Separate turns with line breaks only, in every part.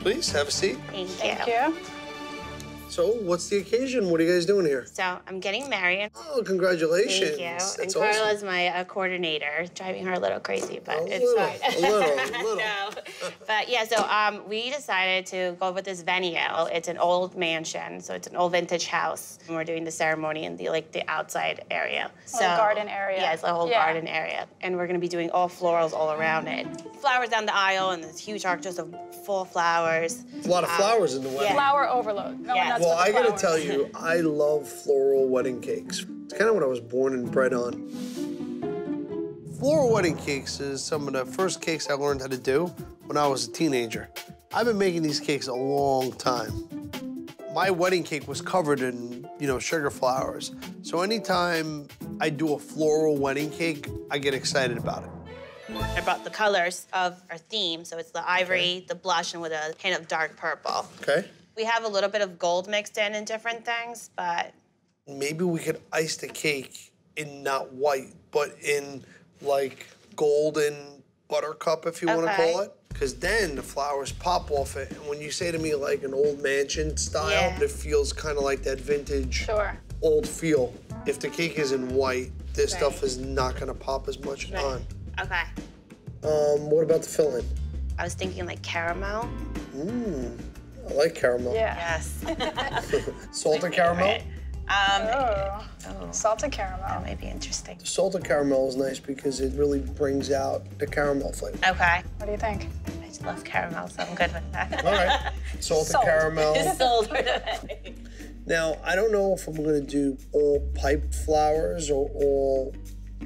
Please, have a seat.
Thank you.
So, what's the occasion? What are you guys doing here?
So, I'm getting married.
Oh, congratulations.
Thank you.
That's
and
awesome.
Carla's my coordinator, driving her a little crazy, but it's fine.
A little.
No. But yeah, so we decided to go with this venue. It's an old mansion, so it's an old vintage house. And we're doing the ceremony in the outside area. So
garden area.
Yeah, it's a whole garden area. And we're gonna be doing all florals all around it. Flowers down the aisle and this huge arches of full flowers.
A lot of flowers in the wedding.
Yeah.
Flower overload.
Yeah.
Well, I gotta tell you, I love floral wedding cakes. It's kind of what I was born and bred on. Floral wedding cakes is some of the first cakes I learned how to do when I was a teenager. I've been making these cakes a long time. My wedding cake was covered in, sugar flowers. So anytime I do a floral wedding cake, I get excited about it.
I brought the colors of our theme, so it's the ivory, the blush, and with a hint of dark purple.
Okay.
We have a little bit of gold mixed in different things, but...
Maybe we could ice the cake in not white, but in like golden buttercup, if you want to call it. Because then the flowers pop off it. And when you say to me like an old mansion style, it feels kind of like that vintage old feel. If the cake is in white, this stuff is not going to pop as much on.
Okay.
What about the filling?
I was thinking like caramel.
I like caramel.
Yeah.
Yes.
Salted caramel?
Salted caramel.
That might be interesting.
Salted caramel is nice because it really brings out the caramel flavor.
Okay.
What do you think?
I just love caramel, so I'm good with that.
All right. Salted caramel.
Sold.
Now, I don't know if I'm gonna do all piped flowers or all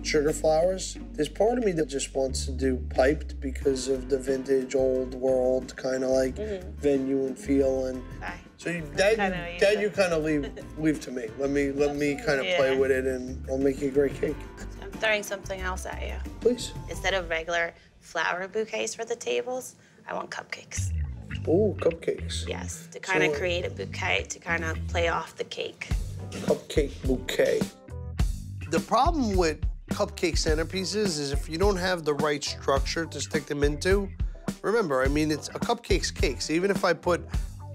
sugar flowers. There's part of me that just wants to do piped because of the vintage old world kind of like venue and feel. And so that you kind of leave to me. Let me kind of play with it, and I'll make you a great cake.
I'm throwing something else at you.
Please.
Instead of regular flower bouquets for the tables, I want cupcakes.
Ooh, cupcakes.
Yes, to kind of create a bouquet to kind of play off the cake.
Cupcake bouquet. The problem with cupcake centerpieces is if you don't have the right structure to stick them into, remember, I mean, it's a cupcake's cake. So even if I put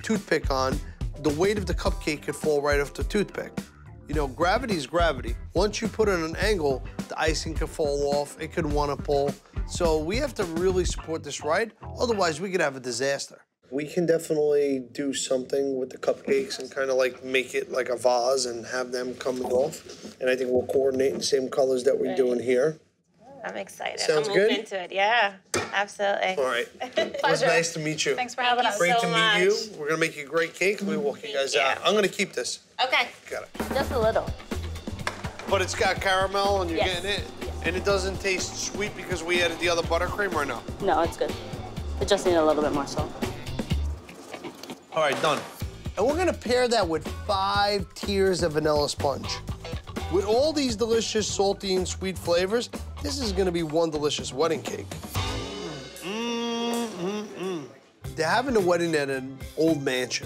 toothpick on, the weight of the cupcake could fall right off the toothpick. Gravity is gravity. Once you put it at an angle, the icing could fall off, it could want to pull. So we have to really support this right, otherwise we could have a disaster. We can definitely do something with the cupcakes and kind of like make it like a vase and have them coming off. And I think we'll coordinate in the same colors that we're doing here.
I'm excited.
Sounds
I'm
good?
moving into it. Yeah, absolutely.
All right. It was nice to meet you.
Thanks for having us.
Great to
much.
meet you. We're gonna make you a great cake. We walk you guys out. I'm gonna keep this.
Okay.
Got it.
Just a little.
But it's got caramel and you're getting it. And it doesn't taste sweet because we added the other buttercream, or no?
No, it's good. It just needs a little bit more salt.
All right, done. And we're gonna pair that with 5 tiers of vanilla sponge. With all these delicious salty and sweet flavors, this is gonna be one delicious wedding cake. They're having a wedding at an old mansion.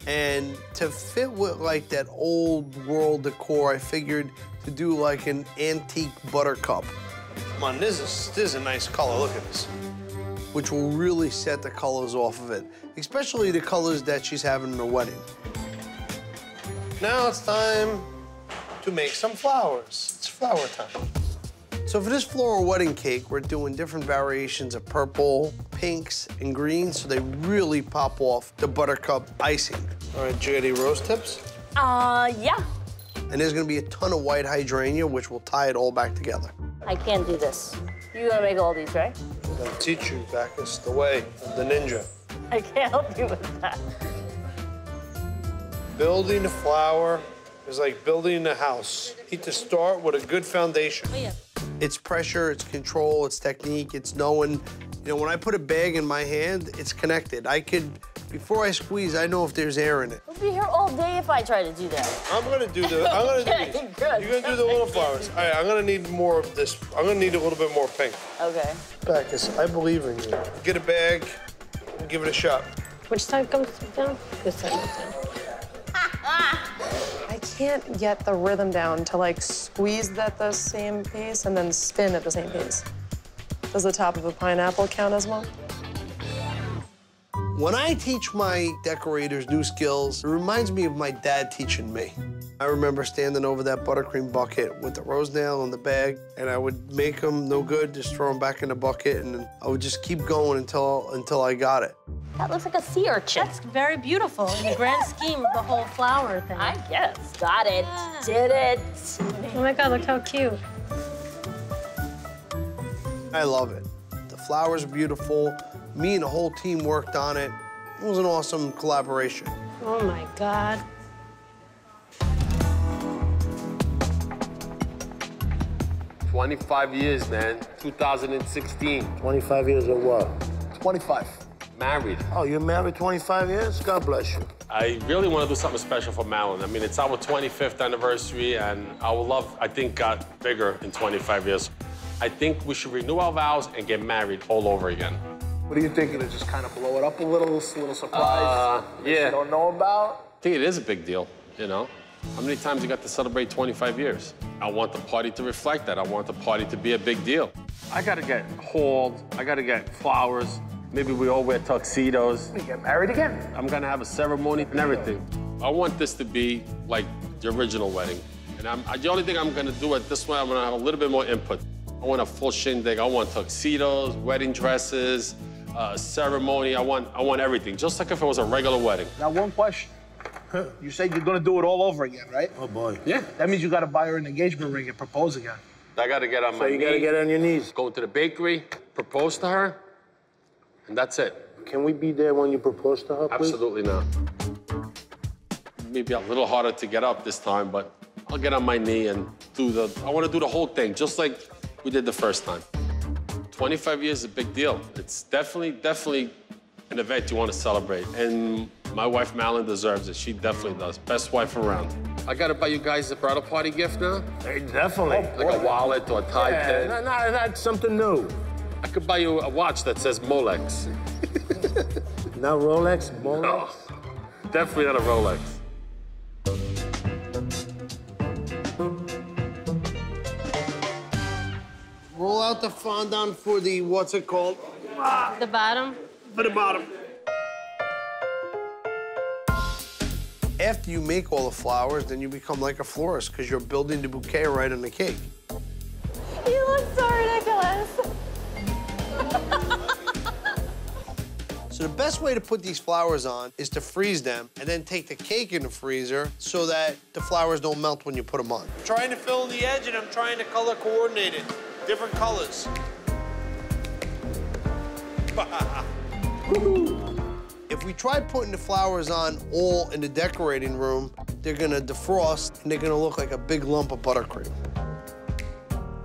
And to fit with like that old world decor, I figured to do like an antique buttercup. Come on, this is a nice color, look at this. Which will really set the colors off of it, especially the colors that she's having in her wedding. Now it's time to make some flowers. It's flower time. So for this floral wedding cake, we're doing different variations of purple, pinks, and greens, so they really pop off the buttercup icing. All right, do you got any rose tips?
Yeah.
And there's gonna be a ton of white hydrangea, which will tie it all back together.
I can't do this. You're gonna make all these, right?
I'm gonna teach you, Bacchus, the way of the ninja.
I can't help you with that.
Building a flower is like building a house. You need to start with a good foundation.
Oh, yeah.
It's pressure, it's control, it's technique, it's knowing. When I put a bag in my hand, it's connected. Before I squeeze, I know if there's air in it.
We'll be here all day if I try to do that.
I'm gonna do these. You're gonna do the little flowers. All right, I'm gonna need more of this. I'm gonna need a little bit more pink.
Okay.
Bacchus, I believe in you. Get a bag and give it a shot.
Which side comes down? This side goes down. I can't get the rhythm down to like squeeze at the same pace and then spin at the same pace. Does the top of a pineapple count as well?
When I teach my decorators new skills, it reminds me of my dad teaching me. I remember standing over that buttercream bucket with the rose nail in the bag, and I would make them no good, just throw them back in the bucket, and I would just keep going until I got it.
That looks like a sea urchin.
That's very beautiful in the grand scheme of the whole flower thing.
I guess. Got it. Did it.
Oh my God, look how cute.
I love it. The flowers are beautiful. Me and the whole team worked on it. It was an awesome collaboration.
Oh my God.
"25 years, man. 2016.
25 years of what?
25. Married.
Oh, you're married 25 years? God bless you.
I really want to do something special for Madeline. I mean, it's our 25th anniversary, and our love, I think, got bigger in 25 years. I think we should renew our vows and get married all over again.
What are you thinking? To just kind of blow it up a little surprise?
Yeah.
You don't know about?
I think it is a big deal, you know? How many times you got to celebrate 25 years? I want the party to reflect that. I want the party to be a big deal. I got to get hauled. I got to get flowers. Maybe we all wear tuxedos.
We get married again.
I'm going to have a ceremony and everything. I want this to be like the original wedding. And the only thing I'm going to do at this one, I'm going to have a little bit more input. I want a full shindig. I want tuxedos, wedding dresses, ceremony. I want everything, just like if it was a regular wedding.
Now, one question. You said you're gonna do it all over again, right?
Oh, boy.
Yeah.
That means you gotta buy her an engagement ring and propose again.
I got to get on my knees.
So you gotta get on your knees.
Go to the bakery, propose to her, and that's it.
Can we be there when you propose to her, please?
Absolutely not. Maybe a little harder to get up this time, but I'll get on my knee and I want to do the whole thing, just like we did the first time. 25 years is a big deal. It's definitely an event you want to celebrate. And my wife, Madeline, deserves it. She definitely does. Best wife around. I got to buy you guys a bridal party gift now?
Hey, definitely.
Like a wallet or a tie pin?
Not something new.
I could buy you a watch that says Molex.
Not Rolex, Molex?
No, definitely not a Rolex.
Roll out the fondant for the, what's it called?
The bottom?
For the bottom. After you make all the flowers, then you become like a florist because you're building the bouquet right on the cake.
You look so ridiculous.
So the best way to put these flowers on is to freeze them and then take the cake in the freezer so that the flowers don't melt when you put them on. I'm trying to fill in the edge and I'm trying to color coordinate it. Different colors. If we try putting the flowers on all in the decorating room, they're gonna defrost and they're gonna look like a big lump of buttercream.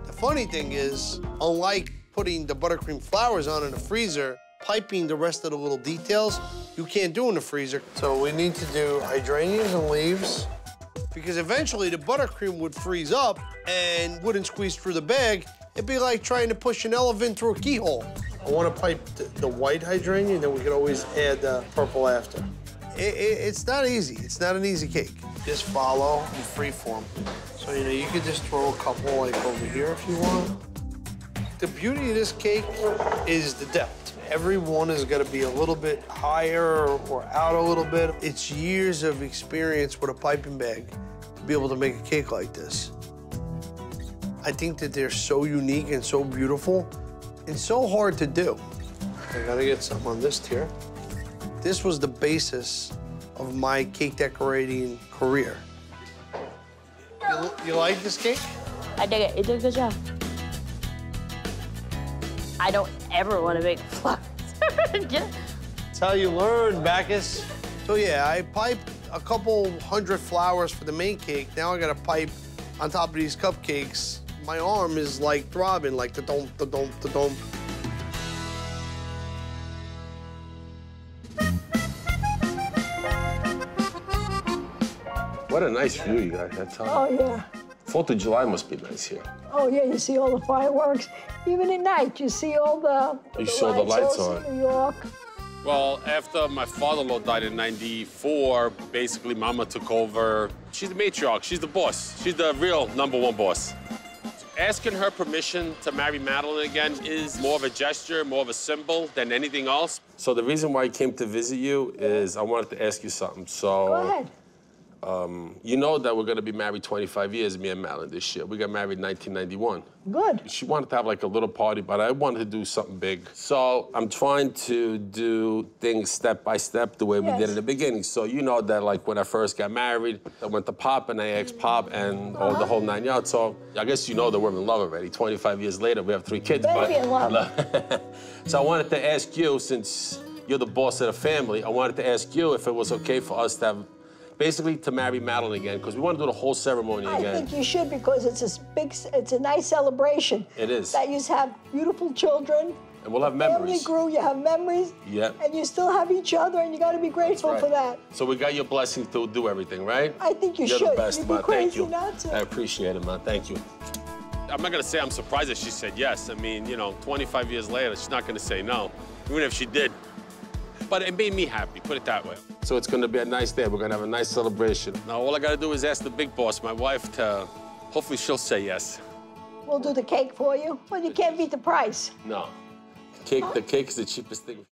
The funny thing is, unlike putting the buttercream flowers on in the freezer, piping the rest of the little details, you can't do in the freezer. So we need to do hydrangeas and leaves, because eventually the buttercream would freeze up and wouldn't squeeze through the bag. It'd be like trying to push an elephant through a keyhole. I want to pipe the white hydrangea, and then we can always add the purple after. It's not easy. It's not an easy cake. Just follow and free form. So, you know, you could just throw a couple like over here if you want. The beauty of this cake is the depth. Every one is gonna be a little bit higher or out a little bit. It's years of experience with a piping bag to be able to make a cake like this. I think that they're so unique and so beautiful and so hard to do. I gotta get some on this tier. This was the basis of my cake decorating career. You like this cake?
I dig it. You did a good job. I don't ever want to make flowers again.
That's how you learn, Bacchus. So yeah, I piped a couple hundred flowers for the main cake. Now I gotta pipe on top of these cupcakes. My arm is like throbbing, like da-dum, da-dum, da-dum.
What a nice view you got that time.
Oh, yeah.
4th of July must be nice here.
Oh, yeah, you see all the fireworks. Even at night, you see all the
You saw the lights on.
in New York.
Well, after my father-in-law died in '94, basically Mama took over. She's the matriarch, she's the boss. She's the real #1 boss. Asking her permission to marry Madeline again is more of a gesture, more of a symbol than anything else. So the reason why I came to visit you is I wanted to ask you something. So,
Go ahead.
You know that we're gonna be married 25 years, me and Madeline, this year. We got married in 1991.
Good.
She wanted to have like a little party, but I wanted to do something big. So I'm trying to do things step by step the way we did in the beginning. So you know that like when I first got married, I went to Pop and I asked Pop and all the whole 9 yards. So I guess you know that we're in love already. 25 years later, we have 3 kids.
Better be in love.
So I wanted to ask you, since you're the boss of the family, I wanted to ask you if it was okay for us to have, basically to marry Madeline again, because we want to do the whole ceremony again.
I think you should, because it's a nice celebration.
It is.
That you have beautiful children.
And we'll have
Family
memories.
grew, you have memories.
Yep.
And you still have each other, and you got to be grateful for that.
So we got your blessing to do everything, right?
I think you
You're
should.
the best,
You'd be
man. Thank
crazy
you.
not to.
I appreciate it, man. Thank you. I'm not gonna say I'm surprised that she said yes. I mean, you know, 25 years later, she's not gonna say no, even if she did. But it made me happy, put it that way. So it's gonna be a nice day. We're gonna have a nice celebration. Now, all I gotta do is ask the big boss, my wife, to, hopefully she'll say yes.
We'll do the cake for you. Well, you can't beat the price.
No. The cake is the cheapest thing.